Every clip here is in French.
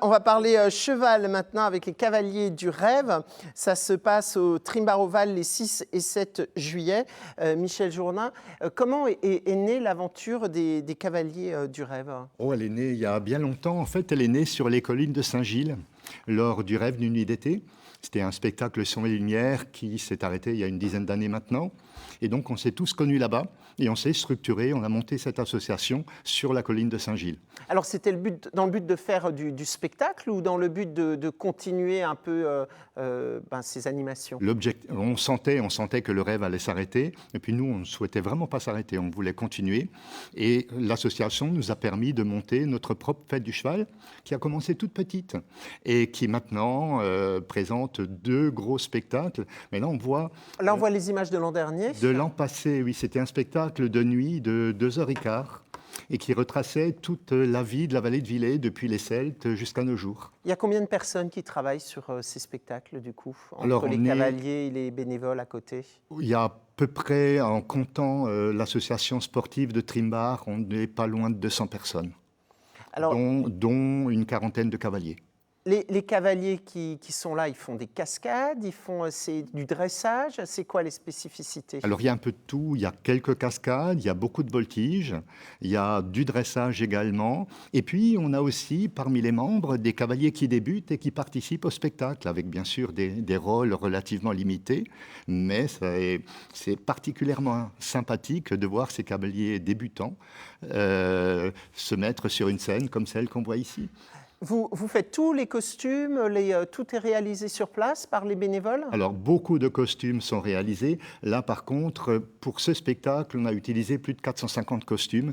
On va parler cheval maintenant avec les Cavaliers du Rêve. Ça se passe au Trimbar-Oval les 6 et 7 juillet. Michel Jourdain, comment est née l'aventure des Cavaliers du Rêve? Oh, elle est née il y a bien longtemps. En fait, elle est née sur les collines de Saint-Gilles, lors du Rêve d'une nuit d'été. C'était un spectacle son et lumière qui s'est arrêté il y a une dizaine d'années maintenant. Et donc, on s'est tous connus là-bas et on s'est structuré, on a monté cette association sur la colline de Saint-Gilles. Alors c'était dans le but de faire du spectacle ou dans le but de continuer un peu ces animations? On sentait que le rêve allait s'arrêter. Et puis nous, on ne souhaitait vraiment pas s'arrêter, on voulait continuer. Et l'association nous a permis de monter notre propre fête du cheval, qui a commencé toute petite et qui maintenant présente 2 gros spectacles. Mais là, on voit... Là, on voit les images de l'an dernier. De l'an passé, oui, c'était un spectacle de nuit de 2h15 et qui retraçait toute la vie de la vallée de Villers depuis les Celtes jusqu'à nos jours. Il y a combien de personnes qui travaillent sur ces spectacles, du coup, entre Alors, les cavaliers et les bénévoles à côté? Il y a à peu près, en comptant l'association sportive de Trimbar, on n'est pas loin de 200 personnes, Alors, dont une quarantaine de cavaliers. Les cavaliers qui sont là, ils font des cascades, ils font du dressage. C'est quoi les spécificités? Alors, il y a un peu de tout. Il y a quelques cascades, il y a beaucoup de voltige, il y a du dressage également. Et puis, on a aussi, parmi les membres, des cavaliers qui débutent et qui participent au spectacle, avec bien sûr des rôles relativement limités. Mais c'est particulièrement sympathique de voir ces cavaliers débutants se mettre sur une scène comme celle qu'on voit ici. Vous faites tous les costumes, tout est réalisé sur place par les bénévoles? Alors, beaucoup de costumes sont réalisés. Là, par contre, pour ce spectacle, on a utilisé plus de 450 costumes.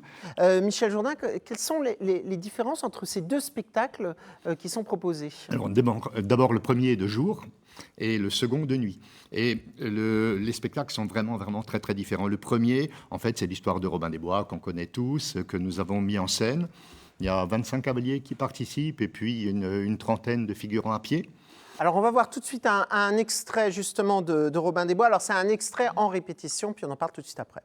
Michel Jourdain, quelles sont les différences entre ces 2 spectacles qui sont proposés? Alors, d'abord, le premier est de jour et le second de nuit. Et les spectacles sont vraiment, vraiment très, très différents. Le premier, en fait, c'est l'histoire de Robin des Bois, qu'on connaît tous, que nous avons mis en scène. Il y a 25 cavaliers qui participent et puis une trentaine de figurants à pied. Alors, on va voir tout de suite un extrait justement de Robin des Bois. Alors, c'est un extrait en répétition, puis on en parle tout de suite après.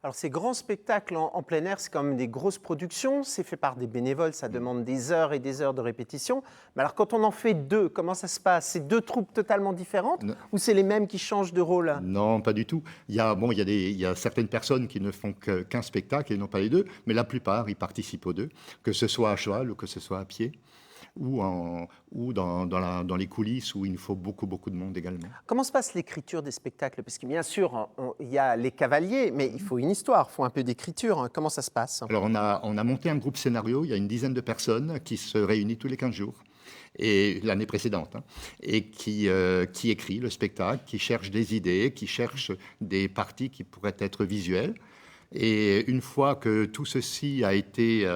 Alors, ces grands spectacles en plein air, c'est quand même des grosses productions. C'est fait par des bénévoles, ça demande des heures et des heures de répétition. Mais alors, quand on en fait 2, comment ça se passe? C'est 2 troupes totalement différentes ou c'est les mêmes qui changent de rôle? Non, pas du tout. Il y a certaines personnes qui ne font qu'un spectacle et non pas les 2, mais la plupart, ils participent aux 2, que ce soit à cheval ou que ce soit à pied. Ou dans les coulisses où il nous faut beaucoup, beaucoup de monde également. Comment se passe l'écriture des spectacles? Parce que bien sûr, il y a les cavaliers, mais il faut une histoire, il faut un peu d'écriture. Comment ça se passe? Alors on a monté un groupe scénario, il y a une dizaine de personnes qui se réunissent tous les 15 jours, et l'année précédente, et qui écrit le spectacle, qui cherche des idées, qui cherche des parties qui pourraient être visuelles. Et une fois que tout ceci a été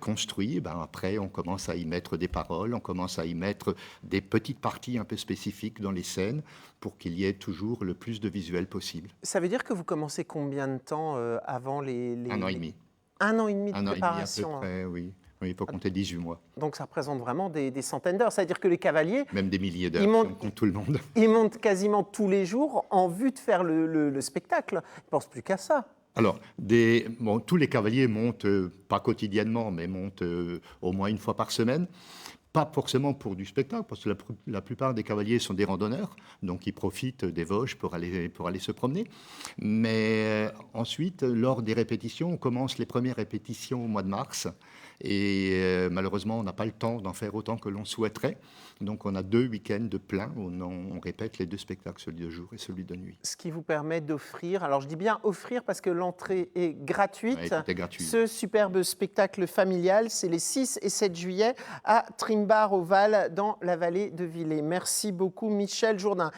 construit, après on commence à y mettre des paroles, on commence à y mettre des petites parties un peu spécifiques dans les scènes pour qu'il y ait toujours le plus de visuels possible. Ça veut dire que vous commencez combien de temps avant les... 1 an et demi. 1 an et demi de 1 an et préparation? demi à peu près, oui. Oui, il faut compter 18 mois. Donc ça représente vraiment des centaines d'heures. C'est-à-dire que les cavaliers... Même des milliers d'heures, si on compte tout le monde. Ils montent quasiment tous les jours en vue de faire le spectacle. Ils ne pensent plus qu'à ça. Alors, tous les cavaliers montent, pas quotidiennement, mais montent au moins une fois par semaine. Pas forcément pour du spectacle, parce que la plupart des cavaliers sont des randonneurs, donc ils profitent des Vosges pour aller se promener. Mais ensuite, lors des répétitions, on commence les premières répétitions au mois de mars, Et malheureusement, on n'a pas le temps d'en faire autant que l'on souhaiterait. Donc on a 2 week-ends de plein où on répète les 2 spectacles, celui de jour et celui de nuit. Ce qui vous permet d'offrir, alors je dis bien offrir parce que l'entrée est gratuite, Ouais, tout est gratuit. ce superbe spectacle familial, c'est les 6 et 7 juillet à Trimbar au Val dans la vallée de Villers. Merci beaucoup Michel Jourdain.